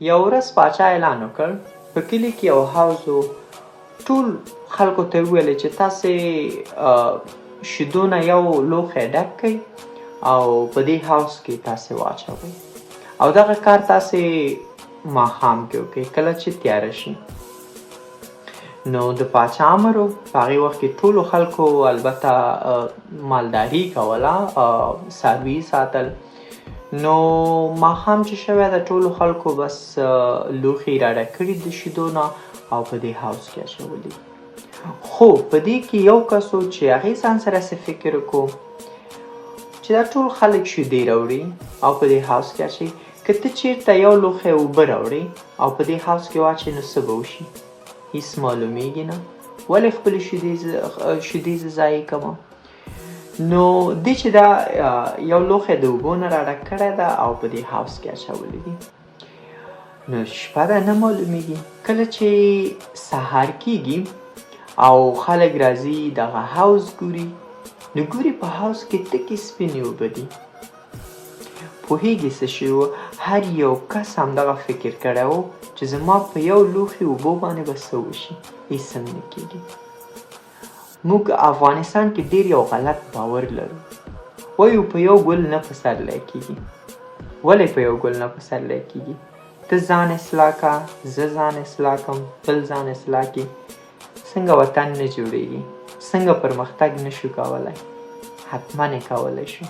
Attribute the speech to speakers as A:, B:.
A: یو ورځ پاچا اعلان وکړ په کلي کې یو حوض و. ټول خلکو ته یې وویل چې تاسې شیدو نه یو لوښی ډک کړئ او په دې حوض کې تاسې واچوئ او دغه کار تاسې ماښام کې وکړئ کله چې تیاره شي. نو د پاچا امر و. په هغې وخت کې ټولو خلکو البته مالداري کوله، څاروي ساتل. نو ماښام چې شوی د ټولو خلکو بس لوښي راډک کړي د شیدو نه او په دې حوض کې اچولي. خو په دې کې یو کس و چې هغې ځان سره څه فکر وکړو چې دا ټول خلک شیدې راوړي او په دې حوض کې اچوي. که ته چېرته یو لوښی اوبه راوړې او په دې حوض کې واچوې نو څه به وشي؟ هېڅ معلومیږي نه. ولې خپلې شیدې زه ضایع کوم؟ نو دې چې دا یو لوښی د اوبو نه راډک کړی ده او په دې حوض کې اچولی دي. نو شپه ده نه معلومیږي. کله چې سهار کېږي او خلک راځي دغه حوض ګوري نو ګوري په حوض کې تکې سپینې اوبه دي. پوهېږي څه شی و؟ هر یو کس همدغه فکر کړی و چې زما په یو لوښي اوبو باندې به څه وشي؟ هېڅ هم نه کېږي. موږ افغانستان کې ډېر یو غلط باور لرو. وایو په یو ګل نه پسرلی کېږي. ولې په یو ګل نه پسرلی کېږي؟ ته ځان اصلاح کړه، زه ځان اصلاح کړم، بل ځان اصلاح کړي. څنګه وطن نه جوړېږي؟ څنګه پرمختګ نه شو کولی؟ حتما یې کولی شو.